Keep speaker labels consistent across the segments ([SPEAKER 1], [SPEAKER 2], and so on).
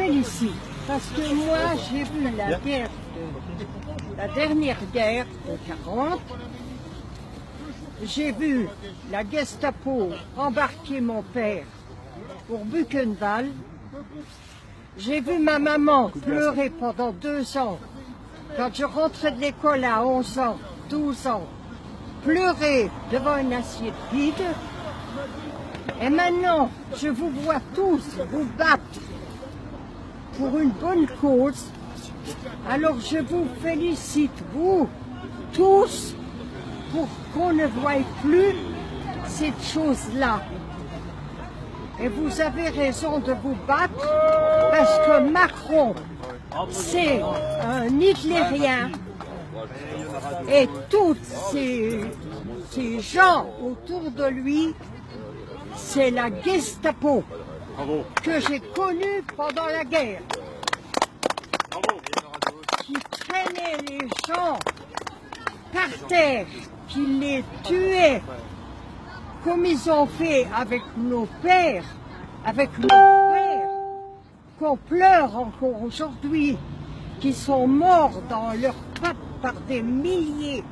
[SPEAKER 1] félicite parce que moi j'ai vu la dernière guerre de 40. J'ai vu la Gestapo embarquer mon père pour Buchenwald. J'ai vu ma maman pleurer pendant 2 ans. Quand je rentrais de l'école à 11 ans, 12 ans, pleurer devant une assiette vide. Et maintenant, je vous vois tous vous battre pour une bonne cause. Alors je vous félicite, vous, tous, pour qu'on ne voie plus cette chose-là. Et vous avez raison de vous battre, parce que Macron, c'est un hitlérien, et tous ces gens autour de lui, c'est la Gestapo que j'ai connue pendant la guerre, qui traînait les gens par terre, qui les tuait, comme ils ont fait avec nos pères, qu'on pleure encore aujourd'hui, qui sont morts dans leurs pattes par des milliers,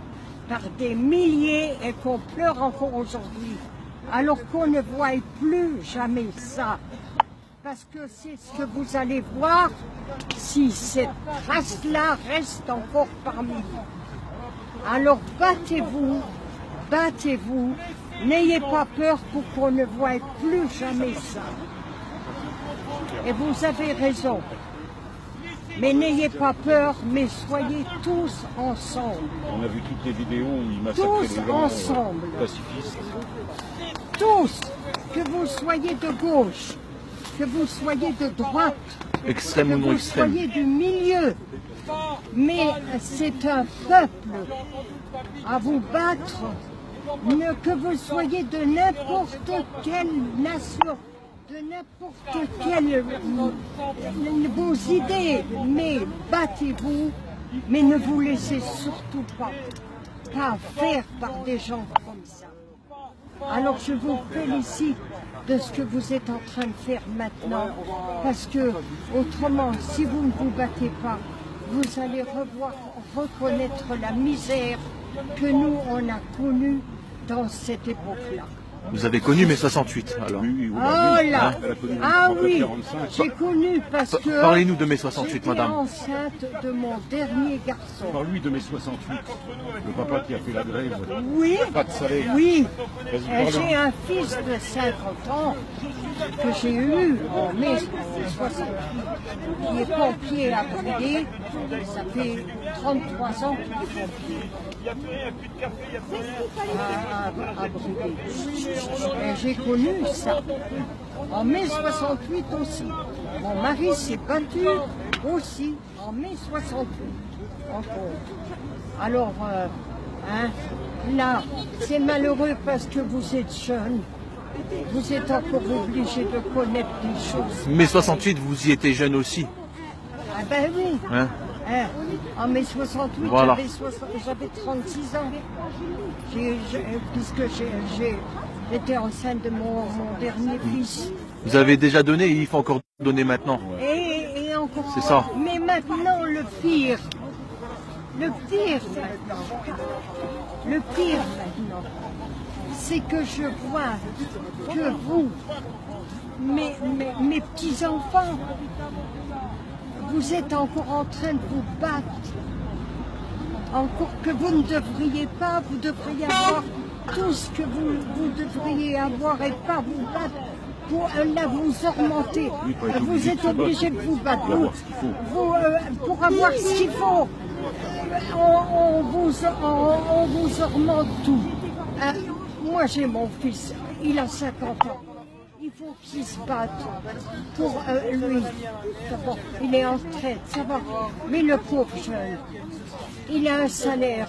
[SPEAKER 1] et qu'on pleure encore aujourd'hui, alors qu'on ne voit plus jamais ça. Parce que c'est ce que vous allez voir si cette race-là reste encore parmi vous. Alors battez-vous, n'ayez pas peur pour qu'on ne voie plus jamais ça. Et vous avez raison. Mais n'ayez pas peur, mais soyez tous ensemble.
[SPEAKER 2] On a vu toutes les vidéos où ils massacraient les gens
[SPEAKER 1] ensemble.
[SPEAKER 2] Pacifistes.
[SPEAKER 1] Tous, que vous soyez de gauche, que vous soyez de droite,
[SPEAKER 3] extrême ou non extrême,
[SPEAKER 1] que vous soyez du milieu. Mais c'est un peuple à vous battre, que vous soyez de n'importe quelle nation, de n'importe quelle vos idées, mais battez-vous, mais ne vous laissez surtout pas faire par des gens comme ça. Alors je vous félicite de ce que vous êtes en train de faire maintenant, parce que autrement, si vous ne vous battez pas, vous allez reconnaître la misère que nous, on a connue dans cette époque-là.
[SPEAKER 3] Vous avez connu mai 68 alors?
[SPEAKER 1] Oh là, ah oui, j'ai connu parce que...
[SPEAKER 3] Parlez-nous de mai 68, madame.
[SPEAKER 1] J'étais enceinte de mon dernier garçon.
[SPEAKER 2] Parle-lui de mai 68, le papa qui a fait la grève.
[SPEAKER 1] Oui,
[SPEAKER 2] Pas de salaire.
[SPEAKER 1] oui.
[SPEAKER 2] Vas-y,
[SPEAKER 1] J'ai un fils de 50 ans que j'ai eu en mai 68, qui est pompier à Brûlé. Ça fait 33 ans qu'il est pompier à Brûlé. Et j'ai connu ça. En mai 68 aussi. Mon mari s'est battu aussi en mai 68. Encore. Alors, là, c'est malheureux parce que vous êtes jeune. Vous êtes encore obligé de connaître des choses.
[SPEAKER 3] Mai 68, vous y étiez jeune aussi.
[SPEAKER 1] Ah ben oui.
[SPEAKER 3] Hein?
[SPEAKER 1] En mai 68,
[SPEAKER 3] voilà.
[SPEAKER 1] J'avais 36 ans. Puisque j'étais enceinte de mon dernier fils.
[SPEAKER 3] Vous avez déjà donné et il faut encore donner maintenant.
[SPEAKER 1] Et encore.
[SPEAKER 3] C'est ça.
[SPEAKER 1] Mais maintenant, le pire maintenant, c'est que je vois que vous, mes petits-enfants, vous êtes encore en train de vous battre. Encore que vous ne devriez pas, vous devriez avoir tout ce que vous devriez avoir et pas vous battre pour là vous augmenter. Vous êtes obligé de vous battre pour avoir ce qu'il faut. On vous augmente tout. Moi j'ai mon fils, il a 50 ans. Il faut qu'il se batte pour lui. D'abord, il est en retraite, ça va. Mais le pauvre jeune, il a un salaire,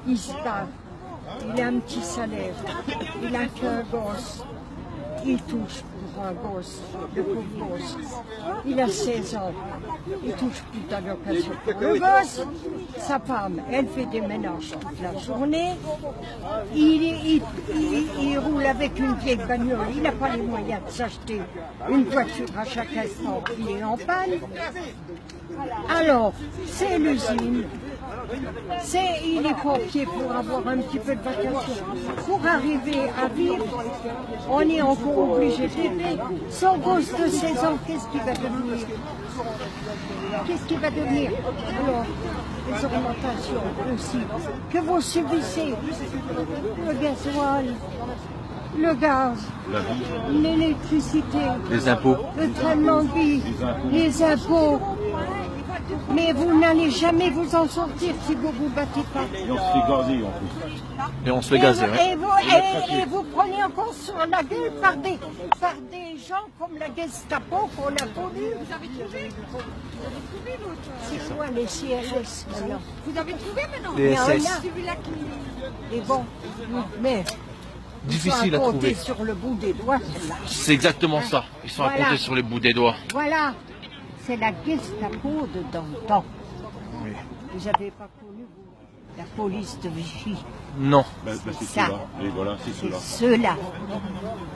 [SPEAKER 1] il se bat. Il a un petit salaire, il a qu'un gosse. il touche pour un gosse, le pauvre gosse. Il a 16 ans, il touche plus d'allocation pour le gosse. Sa femme, elle fait des ménages toute la journée. Il roule avec une vieille bagnole, il n'a pas les moyens de s'acheter une voiture à chaque instant, il est en panne. Alors, c'est l'usine. Il est pompier pour avoir un petit peu de vacation. Pour arriver à vivre, on est encore obligé d'aider. Son gosse de 16 ans, qu'est-ce qu'il va devenir? Qu'est-ce qu'il va devenir? Alors, les augmentations aussi, que vous subissez, le gasoil, le gaz, l'électricité,
[SPEAKER 3] Les impôts.
[SPEAKER 1] le traitement de vie, les impôts. Mais vous n'allez jamais vous en sortir si vous ne vous battez pas.
[SPEAKER 2] Et on se fait gazer en plus.
[SPEAKER 3] Et on se fait gazer, ouais.
[SPEAKER 1] Et vous prenez encore sur la gueule par des gens comme la Gestapo qu'on a connus.
[SPEAKER 4] Vous avez trouvé?
[SPEAKER 1] C'est quoi les CLS maintenant?
[SPEAKER 4] Vous avez trouvé maintenant?
[SPEAKER 3] Les SS.
[SPEAKER 4] Celui-là qui...
[SPEAKER 1] Et bon, mais
[SPEAKER 3] Difficile à
[SPEAKER 1] ils sont compter
[SPEAKER 3] trouver.
[SPEAKER 1] sur le bout des doigts. Ceux-là.
[SPEAKER 3] C'est exactement ça. Ils sont à
[SPEAKER 1] Voilà.
[SPEAKER 3] compter sur les bouts des doigts.
[SPEAKER 1] Voilà, c'est la Gestapo de dans le temps.
[SPEAKER 3] Oui.
[SPEAKER 1] Vous n'avez pas connu la police de Vichy.
[SPEAKER 3] Non.
[SPEAKER 2] C'est
[SPEAKER 1] Ça.
[SPEAKER 2] ceux-là. Et voilà, c'est
[SPEAKER 1] C'est
[SPEAKER 2] ceux-là.
[SPEAKER 1] ceux-là,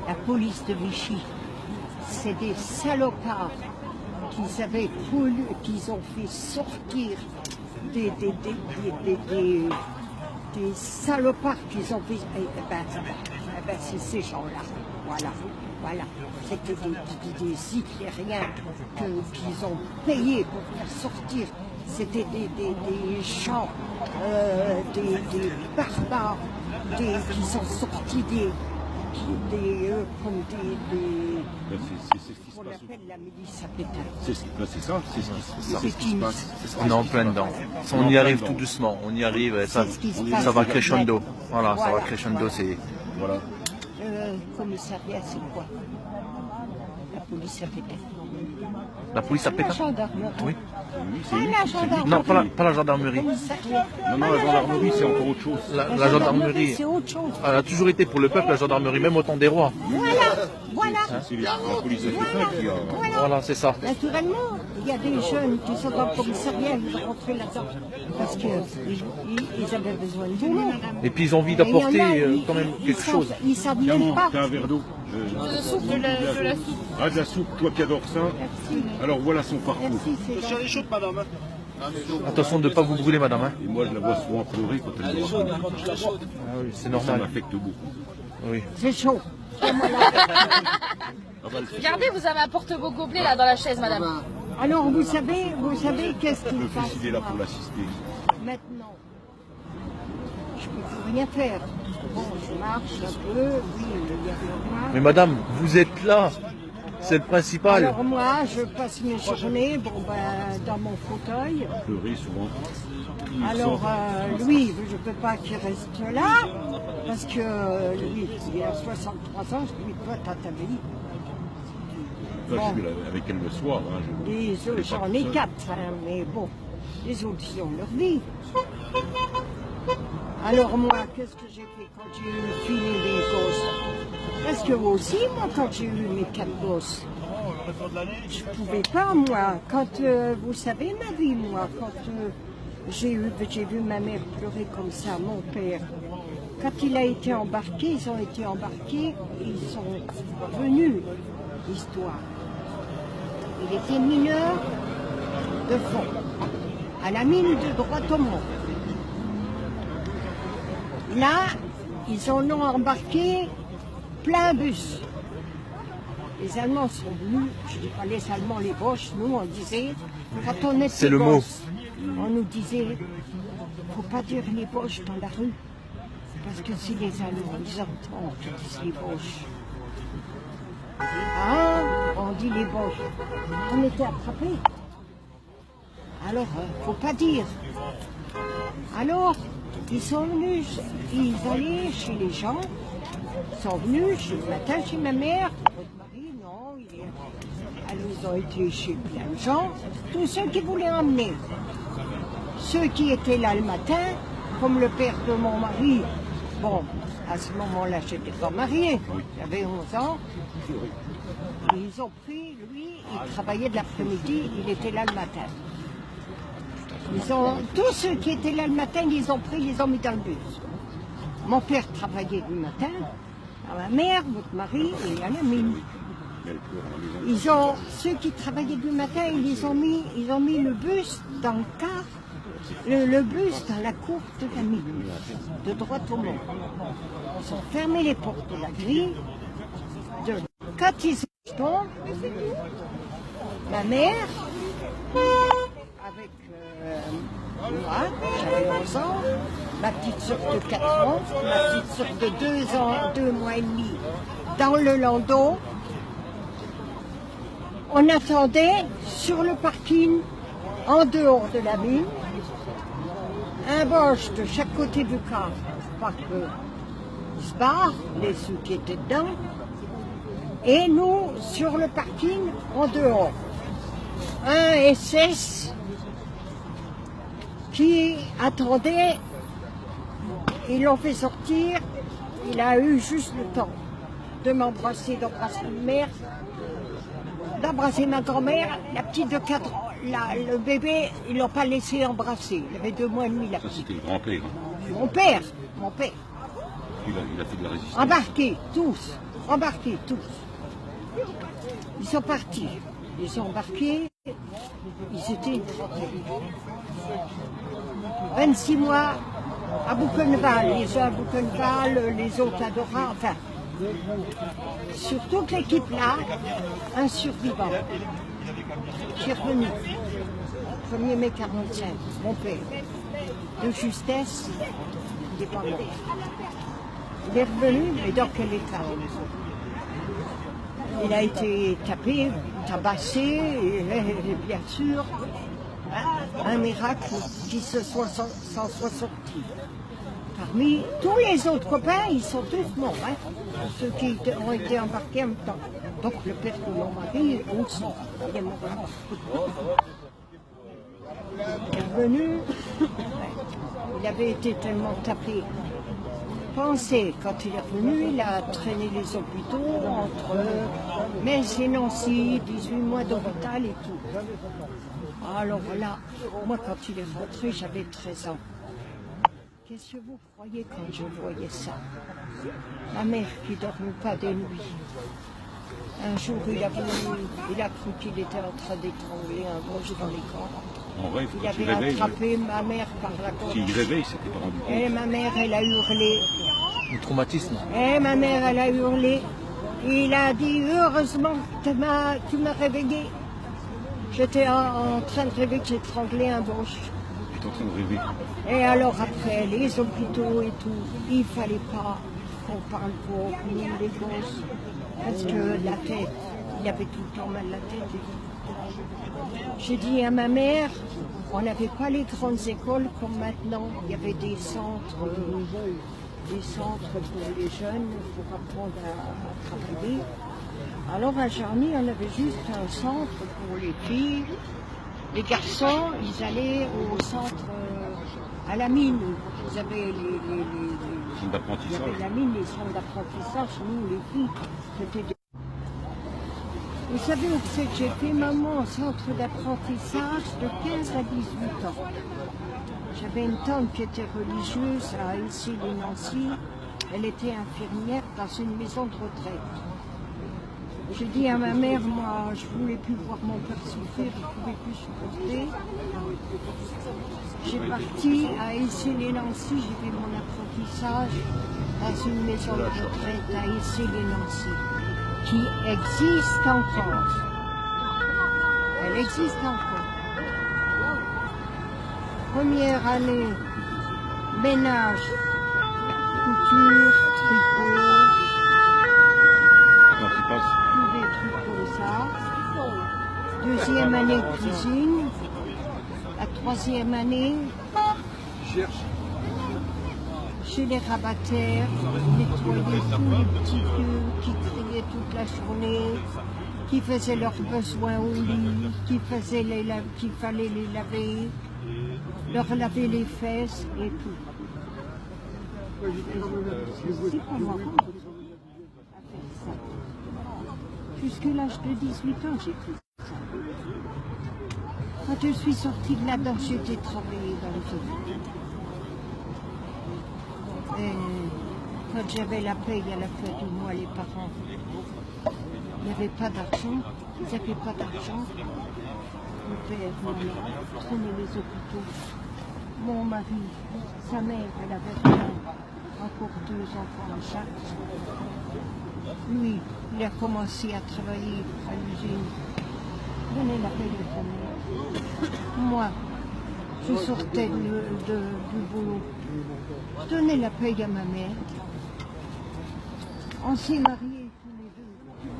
[SPEAKER 1] la police de Vichy, c'est des salopards qu'ils ont fait sortir des salopards qu'ils ont fait. C'est ces gens-là. Voilà. C'était des Hitlériens qu'ils ont payés pour faire sortir. C'était des gens, des barbares, qui sont sortis comme
[SPEAKER 2] C'est ce qui se
[SPEAKER 1] qu'on
[SPEAKER 2] passe.
[SPEAKER 1] appelle la milice à pétain.
[SPEAKER 2] C'est ça, c'est ce qui se passe.
[SPEAKER 3] On est en plein dedans. On y arrive tout doucement. On y arrive. Ça,
[SPEAKER 1] C'est ce qui se passe.
[SPEAKER 3] ça va crescendo. Voilà, ça va crescendo. C'est
[SPEAKER 2] Voilà.
[SPEAKER 1] Commissariat, c'est quoi? La police à pétain.
[SPEAKER 3] la police à
[SPEAKER 1] La
[SPEAKER 3] Pékin.
[SPEAKER 1] gendarmerie.
[SPEAKER 3] Oui.
[SPEAKER 2] Oui, c'est
[SPEAKER 1] Ah,
[SPEAKER 2] lui.
[SPEAKER 1] la gendarmerie.
[SPEAKER 3] Non, pas la gendarmerie.
[SPEAKER 1] Commissariat.
[SPEAKER 2] Non, la gendarmerie, c'est encore autre chose.
[SPEAKER 3] La gendarmerie.
[SPEAKER 1] C'est autre chose.
[SPEAKER 3] Elle a toujours été pour le peuple, la gendarmerie, même au temps des rois.
[SPEAKER 1] Voilà.
[SPEAKER 2] C'est la police de Pékin qui a...
[SPEAKER 3] Voilà, c'est ça.
[SPEAKER 1] Naturellement, il y a des jeunes qui sont dans le commissariat, ils sont rentrés là-dedans parce qu'ils avaient besoin de boulot.
[SPEAKER 3] Et puis ils ont envie
[SPEAKER 1] Et il y en a,
[SPEAKER 3] d'apporter quand même quelque chose.
[SPEAKER 1] Ils savent même
[SPEAKER 2] Diamant,
[SPEAKER 1] pas.
[SPEAKER 2] t'as un verre d'eau.
[SPEAKER 4] De la soupe.
[SPEAKER 2] Ah, de la soupe, toi qui adores ça.
[SPEAKER 1] Merci.
[SPEAKER 2] Alors voilà son parcours.
[SPEAKER 1] Merci, c'est gentil.
[SPEAKER 3] Attention de ne pas vous brûler, madame. Hein.
[SPEAKER 2] Et moi, je la vois souvent pleurer quand elle me voit.
[SPEAKER 3] Ah oui, c'est
[SPEAKER 2] Ça
[SPEAKER 3] normal.
[SPEAKER 2] m'affecte beaucoup.
[SPEAKER 3] Oui.
[SPEAKER 1] C'est chaud.
[SPEAKER 2] Ah bah,
[SPEAKER 4] Regardez, vous avez un porte-beau gobelet là dans la chaise, madame.
[SPEAKER 1] Alors, vous savez qu'est-ce qu'il
[SPEAKER 2] le
[SPEAKER 1] passe
[SPEAKER 2] fils, il est là pour l'assister.
[SPEAKER 1] maintenant? Je ne peux plus rien faire. Bon, je marche un peu, oui, il y a rien.
[SPEAKER 3] Mais madame, vous êtes là. C'est le principal.
[SPEAKER 1] Alors moi, je passe mes journées dans mon fauteuil.
[SPEAKER 2] Pleurer souvent.
[SPEAKER 1] Alors lui, je ne peux pas qu'il reste là, parce que lui, il a 63 ans, je lui dis, toi, t'as ta vie.
[SPEAKER 2] Enfin, je suis avec elle le soir. Hein,
[SPEAKER 1] Les autres, j'en ai 4, hein, mais bon, les autres, ils ont leur vie. Alors moi, qu'est-ce que j'ai fait quand j'ai eu fini les gosses? Parce que moi aussi, moi, quand j'ai eu mes 4 gosses, je pouvais pas, moi. Quand, vous savez ma vie, moi, quand j'ai vu ma mère pleurer comme ça, mon père, quand il a été embarqué, ils ont été embarqués, ils sont revenus, l'histoire. Il était mineur de fond, à la mine de Droitemont. Là, ils en ont embarqué plein bus. Les Allemands sont venus, je dis pas les Allemands, les Boches, nous on disait, quand on était
[SPEAKER 3] C'est le mot.
[SPEAKER 1] gosses, on nous disait, faut pas dire les Boches dans la rue, parce que si les Allemands, ils entendent qu'ils disent les Boches. Ah, on dit les Boches. On était attrapés. Alors, faut pas dire. Alors, ils sont venus, ils allaient chez les gens, ils sont venus le matin chez ma mère, votre mari, non, ils ont été chez plein de gens, tous ceux qui voulaient emmener. Ceux qui étaient là le matin, comme le père de mon mari, bon, À ce moment-là, j'étais pas mariée. J'avais 11 ans. Et ils ont pris, lui, il travaillait de l'après-midi, il était là le matin. Tous ceux qui étaient là le matin, ils les ont pris, ils les ont mis dans le bus. Mon père travaillait du matin, ma mère, votre mari et à la mine. Ceux qui travaillaient du matin, ils ont mis le bus dans le car, le bus dans la cour de la mine, de droite au monde. Ils ont fermé les portes de la grille. Quand ils sont, ma mère, avec moi, j'avais 11 ans, ma petite soeur de 4 ans, ma petite soeur de 2 ans, 2 mois et demi, dans le landau. On attendait sur le parking, en dehors de la mine, un boche de chaque côté du car, pour pas qu'ils se barrent, ceux qui étaient dedans, et nous sur le parking, en dehors. Un SS qui attendait, ils l'ont fait sortir, il a eu juste le temps de m'embrasser, d'embrasser ma mère, d'embrasser ma grand-mère, la petite de 4 ans, le bébé, ils ne l'ont pas laissé embrasser, il avait 2 mois et demi la petite.
[SPEAKER 2] Ça c'était le grand-père.
[SPEAKER 1] Mon père.
[SPEAKER 2] Il a fait de la résistance.
[SPEAKER 1] Embarqués tous. Ils sont partis, ils sont embarqués, ils étaient une trentaine. 26 mois à Buchenwald, les uns à Buchenwald, les autres à Dora, enfin, sur toute l'équipe là, un survivant qui est revenu, 1er mai 45, mon père, de justesse, il n'est pas mort. Il est revenu, mais dans quel état? Il a été tapé, tabassé, et bien sûr, un miracle qui s'en soit sorti. Parmi tous les autres copains, ils sont tous morts, hein, ceux qui ont été embarqués en même temps. Donc le père de mon mari aussi, il est mort. Il est revenu, il avait été tellement tapé. Pensez, quand il est revenu, il a traîné les hôpitaux entre Metz et Nancy, 18 mois d'hôpital et tout. Alors voilà, moi quand il est rentré, j'avais 13 ans. Qu'est-ce que vous croyez quand je voyais ça? Ma mère qui ne dormait pas des nuits. Un jour, il a cru qu'il était en train d'étrangler un gauche dans les corps.
[SPEAKER 2] En rêve,
[SPEAKER 1] Il avait attrapé ma mère par la gorge.
[SPEAKER 2] S'il réveille, c'était pas rendu compte.
[SPEAKER 1] Et ma mère, elle a hurlé.
[SPEAKER 3] Le traumatisme.
[SPEAKER 1] Et ma mère, elle a hurlé. Il a dit, heureusement que tu m'as réveillé. J'étais en train de rêver que j'étranglais un gauche.
[SPEAKER 2] J'étais en train de rêver.
[SPEAKER 1] Et alors après, les hôpitaux et tout, il fallait pas qu'on parle pour nous, les gosses. Parce que la tête, il avait tout le temps mal la tête. J'ai dit à ma mère, on n'avait pas les grandes écoles comme maintenant. Il y avait des centres pour les jeunes, pour apprendre à travailler. Alors à Jarny, on avait juste un centre pour les filles. Les garçons, ils allaient au centre, à la mine. Ils avaient
[SPEAKER 2] Centre d'apprentissage.
[SPEAKER 1] il y avait la mine, les centres d'apprentissage. Nous, les filles, c'était des... Vous savez où c'est que j'ai fait, maman, centre d'apprentissage de 15 à 18 ans. J'avais une tante qui était religieuse à Issy-les-Nancy. Elle était infirmière dans une maison de retraite. J'ai dit à ma mère, moi, je ne voulais plus voir mon père souffrir, je ne pouvais plus supporter. J'ai parti à Issy-les-Nancy, j'ai fait mon apprentissage dans une maison de retraite à Issy-les-Nancy, qui existe encore. Elle existe encore. Première année, ménage, couture, tricot, tous des trucs comme ça. Deuxième année, cuisine. La troisième année, chez les rabattaires, nettoyer tous les petits vieux qui criaient toute la journée, qui faisaient leurs besoins au lit, qu'il fallait les laver, leur laver les fesses et tout. C'est pas moi. Jusqu'à l'âge de 18 ans, j'ai fait ça. Quand je suis sortie de là-dedans, j'étais travailler dans les hôpitaux. Et quand j'avais la paye à la fin du mois, les parents, il n'y avait pas d'argent, ils n'avaient pas d'argent. Mon père, ma mère, prenaient les hôpitaux. Mon mari, sa mère, elle avait encore 2 enfants en charge. Lui, il a commencé à travailler à l'usine. Donnez la paye de sa mère. Moi, je sortais du boulot. Je donnais la paye à ma mère. On s'est mariés tous les deux.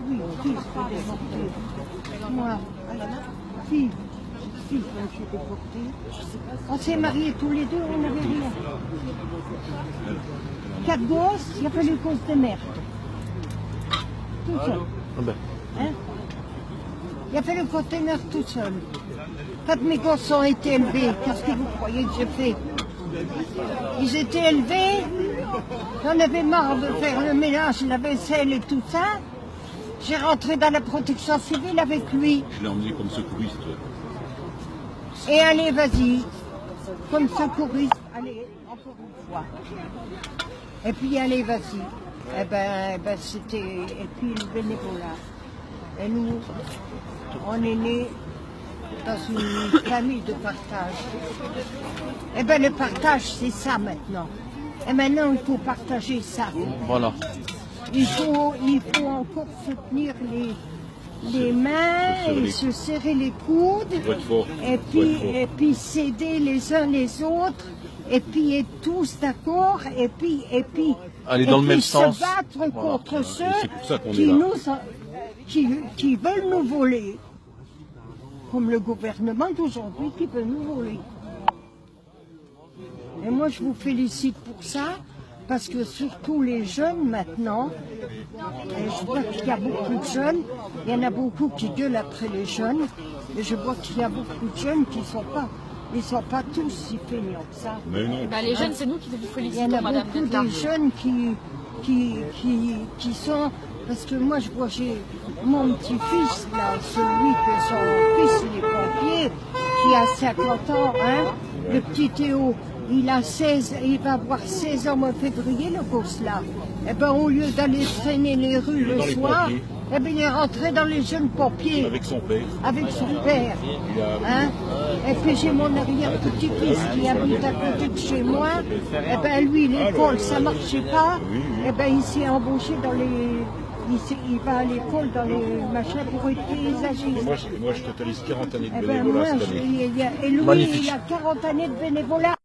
[SPEAKER 1] Oui, fils s'est déporté. Moi, fille, s'est déporté. On s'est mariés tous les deux, on n'avait rien. 4 gosses, il a fallu qu'on se démerde. Tout seul. Hein? Il a fallu qu'on se démerde tout seul. Quand mes gosses ont été élevés, qu'est-ce que vous croyez que j'ai fait? Ils étaient élevés, j'en avais marre de faire le ménage, la vaisselle et tout ça. J'ai rentré dans la protection civile avec lui.
[SPEAKER 2] Je l'ai emmené comme secouriste.
[SPEAKER 1] Et allez, vas-y, comme secouriste, allez, encore une fois. Et puis, allez, vas-y. Eh ben, c'était... Et puis, le bénévolat. Et nous, on est nés dans une famille de partage. Eh ben, le partage, c'est ça maintenant. Et maintenant, il faut partager ça.
[SPEAKER 3] Voilà.
[SPEAKER 1] Il faut encore se tenir les mains et se serrer les coudes. Et puis s'aider les uns les autres. Et puis être tous d'accord. Et puis
[SPEAKER 3] aller dans le même sens.
[SPEAKER 1] Se battre contre ceux
[SPEAKER 2] pour ça qu'on
[SPEAKER 1] qui,
[SPEAKER 2] est là.
[SPEAKER 1] qui veulent nous voler. Comme le gouvernement d'aujourd'hui qui veut nous voler. Et moi, je vous félicite pour ça, parce que surtout les jeunes maintenant, et je vois qu'il y a beaucoup de jeunes, il y en a beaucoup qui gueulent après les jeunes, et je vois qu'il y a beaucoup de jeunes qui ne sont pas tous si feignants que ça.
[SPEAKER 2] Mais non.
[SPEAKER 4] Bah, les jeunes, c'est nous qui vous
[SPEAKER 1] Il y
[SPEAKER 4] félicitons,
[SPEAKER 1] en a
[SPEAKER 4] madame
[SPEAKER 1] beaucoup
[SPEAKER 4] d'être là.
[SPEAKER 1] des jeunes qui sont... Parce que moi, je vois, j'ai mon petit-fils, là, celui que son fils, il est pompier, qui a 50 ans, hein, le petit Théo, il va avoir 16 ans en février, le gosse là. Eh ben, au lieu d'aller traîner les rues le soir, eh ben, il est rentré dans les jeunes pompiers.
[SPEAKER 2] Avec son père.
[SPEAKER 1] Avec son père. Hein? Et puis j'ai mon arrière-petit-fils qui habite à côté de chez moi. Et ben lui, l'école, ça ne marchait pas. Et ben il s'est embauché dans les... Il va à l'école dans les machins pour être paysagiste.
[SPEAKER 2] Moi, je totalise 40 années de
[SPEAKER 1] Eh ben
[SPEAKER 2] bénévolat
[SPEAKER 1] moi,
[SPEAKER 2] cette année.
[SPEAKER 1] et lui,
[SPEAKER 3] Magnifique.
[SPEAKER 1] il a 40 années de bénévolat.